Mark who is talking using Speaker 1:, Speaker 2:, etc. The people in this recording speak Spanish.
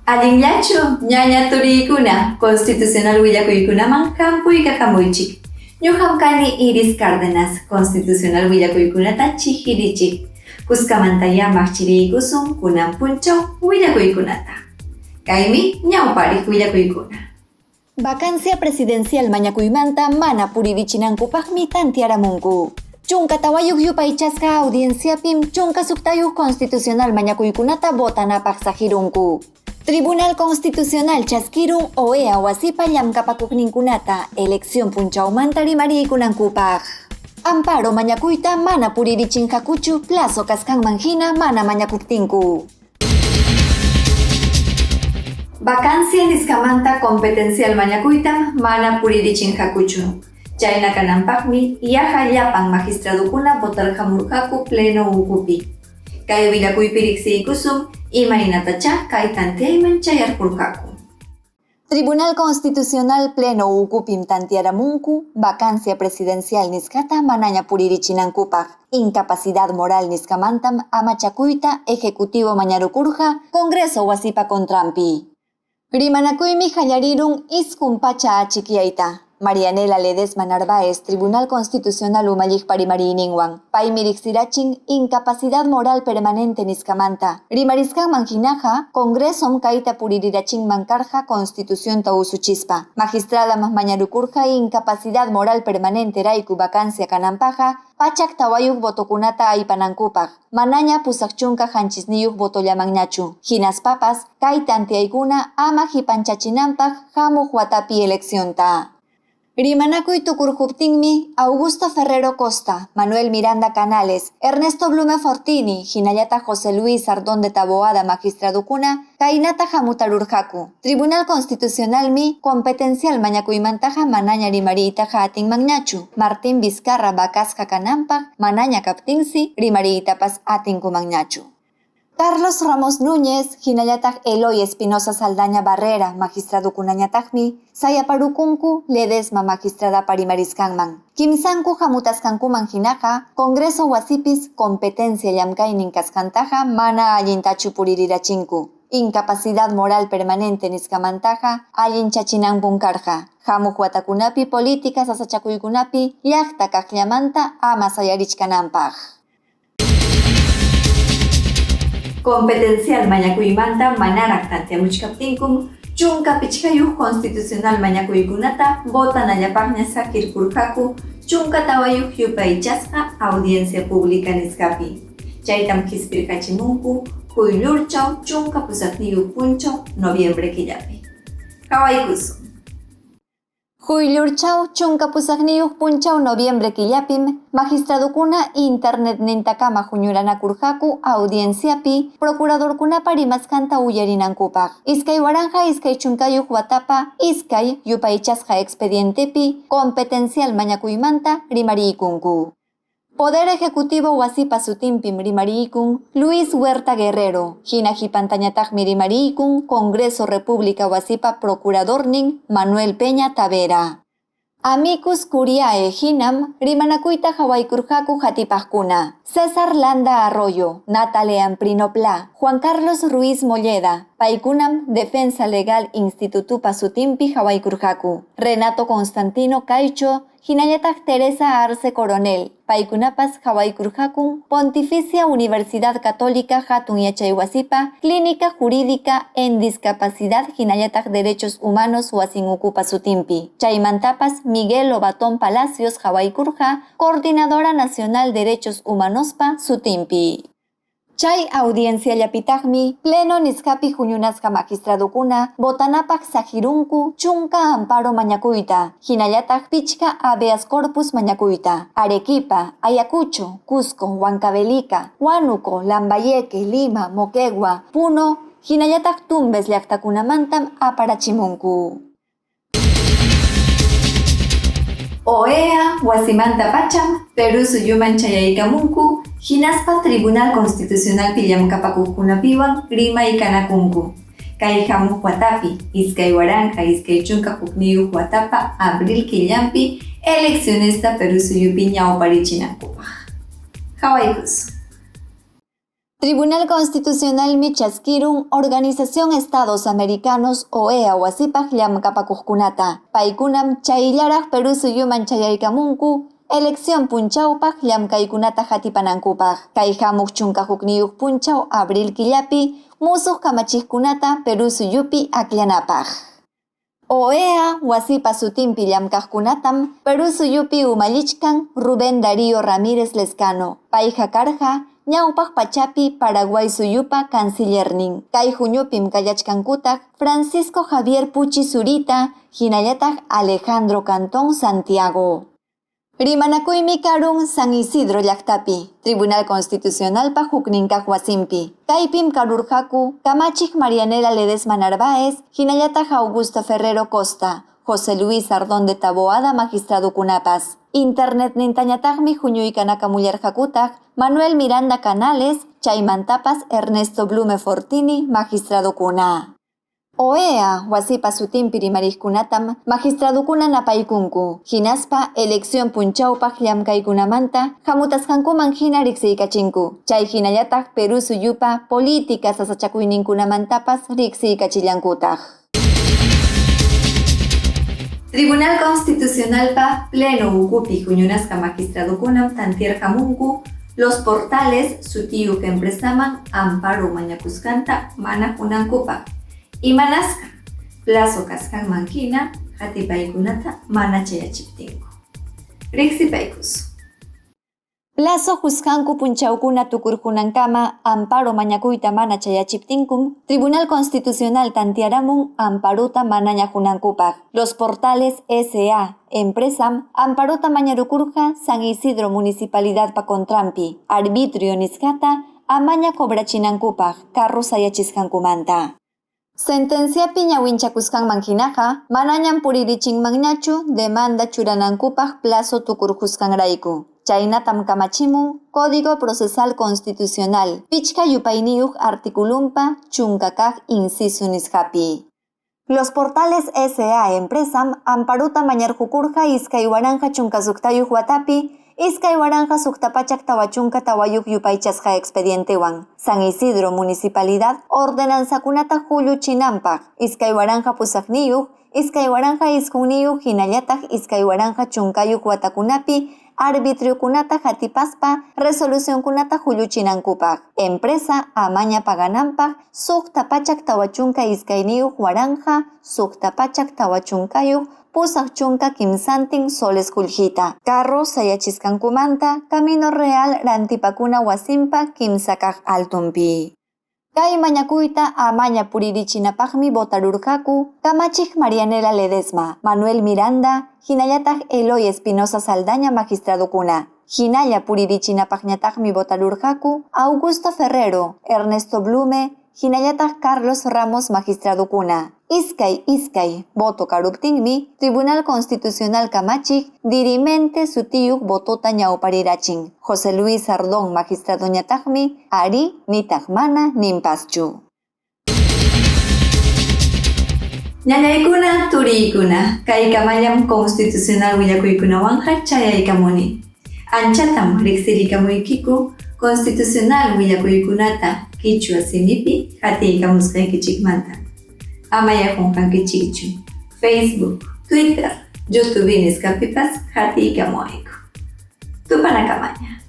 Speaker 1: Allinllachu ñaña turikuna constitucional willakuykunaman hampuyqa hamuychik. Ñuqam kani Iris Cárdenas, constitucional willakuykunata chihirichik. Kuskamanta llamaq chiriykusun kunan punchaw willakuykunata. Kaymi ñawpariq willakuykuna.
Speaker 2: Vacancia presidencial mañakuymanta mana puririchinankuPaqmi tantiaramunku. Chunka tawayuq yupaychasqa audienciapim chunka suqtayuq constitucional mañakuykunata votanapaq saqirunku. Tribunal Constitucional chaskirun OEA wasipa llamkapakuqninkunata elección punchawmanta rimariykunankupaq. Amparo mañakuyta mana puririchinqakuchu plazo kasqanman hina mana mañakuptinku.
Speaker 1: Vacancia niskamanta competencial mañakuytam mana puririchinqakuchu. Chayna kananpaqmi yaqa llapan magistradukuna votarqamurqaku pleno ukupi. Kay willakuypi riqsiykusun imaynatacha kay tantiayman chayarqurqaku.
Speaker 2: Tribunal Constitucional pleno ukupim tantiaramunku vacancia presidencial niskata manaña puririchinankuPaq. Incapacidad moral niskamantam amachakuyta ejecutivo mañarukurqa Congreso wasipa kontrampi. Rimanakuymi hallarirun iskun pacha achikiyayta. Marianela Ledesma Narváez, Tribunal Constitucional umalliqpa rimariyninwan. Paymi riqsirachin incapacidad moral permanente niskamanta. Rimarisqanman hinaqa, Congresom kayta puririrachinman karqa Constitucionta usuchispa. Magistradaman mañarukurqa incapacidad moral permanente rayku vacancia kananpaqa, pachak tawayuq votokunata aypanankupaq. Manaña pusaqchunqa hanchisniyuq votollamanñachu. Hinaspapas, kay tantiaykuna ama hipanchachinanpaq hamuq watapi eleccionta. Rimanakuy tukurquptinmi Augusto Ferrero Costa, Manuel Miranda Canales, Ernesto Blume Fortini, hinallata José Luis Ardón de Taboada magistradukuna, kaynata hamutarurqaku. Tribunal Constitucionalmi competencial mañakuymantaqa manaña rimariytaqa atinmanñachu. Martín Vizcarra Vacasqa kananpaq manaña kaptinsi rimariytapas atinkumanñachu. Carlos Ramos Núñez, hinallataq Eloy Espinosa Saldaña Barrera, magistradukunañataqmi, sayaparukunku Ledesma magistrada rimarisqanman. Kimsanku hamutasqankuman hinaqa, Congreso wasipis competencia llamkaynin kasqantaqa mana allintachu puririrachinku. Incapacidad moral permanente niskamantaqa allinchachinanpun karqa. Hamuq watakunapi políticas asachakuykunapi llaqta kaqllamanta ama sayarichkananpaq.
Speaker 1: Competencial mañakuymanta manaraq tantiamuchkaptinkum chunka pichqayuq constitucional mañakuykunata votanallapaqña saqirkurqaku chunka tawayuq yupaychasqa audiencia pública niskapi. Chaytam hisp'irqachimunku Huillurchaw chunka pusaqniyuq punchaw noviembre killapi. Qhawaykusun.
Speaker 2: Huillurchaw chunka pusaqniyuq punchaw noviembre killapim magistradukuna internet nintakama huñuranakurqaku audienciapi procuradorkunapa rimasqanta uyarinankupaq. Iskay waranja iskay chunkayuq watapa iskay yupaychasqa expedientepi competencial mañakuymanta rimariykunku. Poder Ejecutivo wasipa sutinpim rimariyikun Luis Huerta Guerrero, hina hipantañataqmi rimariyikun Congreso República wasipa procuradornin Manuel Peña Tavera. Amicus Curiae hinam rimanakuyta hawaykurqaku hatipaqkuna. César Landa Arroyo, Natalia Amprino Pla, Juan Carlos Ruiz Molleda, paykunam Defensa Legal Institutupa sutinpi hawaykurqaku. Renato Constantino Caicho, hinallataq Teresa Arce Coronel, paykunapas hawaykurqakun Pontificia Universidad Católica Hatun Yachay Wasipa, Clínica Jurídica en Discapacidad hinallataq Derechos Humanos wasin ukupa sutinpi. Chaymantapas Miguel Lobatón Palacios hawaykurqa, Coordinadora Nacional Derechos Humanospa sutinpi. Chay audiencia llapitaqmi pleno niskapi huñunasqa magistradukuna votanapaq saqirunku chunka amparo mañakuyta, hinallataq pichka habeas corpus mañakuyta. Arequipa, Ayacucho, Cusco, Huancavelica, Huánuco, Lambayeque, Lima, Moquegua, Puno, hinallataq Tumbes llaqtakunamantam aparachimunku.
Speaker 1: OEA wasimanta pacham Perú suyuman chayaykamunku hinaspa Tribunal Constitucional pillamkapakuqkunapiwan rimaykanakunku. Kay hamuq watapi iskay waranja iskay chunka hukniyuq watapa abril killampi eleccionesta Perú suyupi ñawparichinakupaq. Qhawaykusun.
Speaker 2: Tribunal Constitucional Michaskirun Organización Estados Americanos OEA wasipaj llamkapakuqkunata. Paykunam chayllaraq Perú suyuman chayaykamunku elección punchawpaj llamkaykunata hatipanankupaj. Kay hamuq chunka hukniyuq punchaw abril killapi musuq kamachijkunata Perú suyupi aklanapaj. OEA wasipa sutinpi llamkaqkunatam Perú suyupi umallichkan Rubén Darío Ramírez Lescano. Payqa karqa ñawpaq pachapi Paraguay suyupa cancillernin. Kay huñupim kallachkankutaq Francisco Javier Puchi Zurita hinallataq Alejandro Cantón Santiago. Rimanakuymi karun San Isidro llaqtapi, Tribunal Constitucionalpa hukninkaq wasimpi. Kaypim karurqaku Kamachik Marianela Ledesma Narváez, hinallataq Augusto Ferrero Costa, José Luis Ardón de Taboada magistradokunapas. Internet nintañataqmi huñuykanakamulllarqakutaq Manuel Miranda Canales, chaymantapas Ernesto Blume Fortini magistradokuna. OEA wasipa sutinpi rimarikkunatam magistradokuna napaykunku. Hinaspa elección punchawpaq llamkaykunamanta hamutasqankuman hina riqsiykachinku. Chay hinallataq Perú suyupa política sasachakuyninkunamantapas riqsiykachillankutaq.
Speaker 1: Tribunal Constitucionalpa pleno ukupi huñunasqa magistradokunam tantiarqamunku los portales sutiyuq empresaman amparo mañakusqanta mana kunankupaq. Imanasqa plazo kasqanman hina hatipaykunata mana chayachiptinku. Riqsipaykus.
Speaker 2: Plazo juzganku punchawkuna tukurkunankama amparo mañakuyta mana chayachiptinkum Tribunal Constitucional tantiaramun amparuta mana ñajunankupaq. Los portales SA empresam amparota mañarukurqa San Isidro Municipalidad pa Contrampi arbitrio nisqata amaña cobrachinankupaq carro sayachisqankumanta. Sentenciapi ñawinchakusqanman hinaqa manañan puririchinmanñachu demanda churanankupaq plazo tukurkusqanrayku. Chaynatam kamachimun Código Procesal Constitucional pichqa yupayniyuq articulumpa chunka kaq inciso nisqapi. Los portales SA empresam amparuta mañarqukurqa iskay waranja chunka suqtayuq watapi iskay waranja suqtapachak tawachunka tawayuq yupaychasqa expedientewan. San Isidro Municipalidad ordenanzakunata hulluchinanpaq iskay waranja pusaqniyuq iskay waranja isqunniyuq hinallataq iskay waranja chunkayuq watakunapi arbitriokunata hatipaspa resolucionkunata hulluchinankupaq. Empresa amaña pagananpaq suqtapachak tawachunka iskayniyuq waranja suqtapachak tawachunkayuq pusaq chunka kimsantin soles kuljita. Carro sayachisqankumanta Camino Real rantipakuna wasimpa kimsa kaq altumpi. Kay mañakuyta amaña puririchinapaqmi votarurqaku Kamachik Marianela Ledesma, Manuel Miranda, hinallataq Eloy Espinosa Saldaña magistradokuna. Hinalla puririchinapaqñataqmi votarurqaku Augusto Ferrero, Ernesto Blume, hinallataq Carlos Ramos magistradokuna. Iskay voto karuptinmi Tribunal Constitucional Kamachik dirimente sutiyuq votota ñawparirachin. José Luis Ardón magistradoñataqmi ari nitaq mana nimpaschu.
Speaker 1: Ñañaykuna turiykuna kay kamallam constitucional willakuykunawanqa chayaykamuni. Anchatam riqsirikamuykiku constitucional willakuykunata Kichwa simipi hatiykamusqaykichikmanta. Amayajunqankichikchu Facebook, Twitter, YouTube nisqapipas hatiykamuwayku. Tupanakamaña.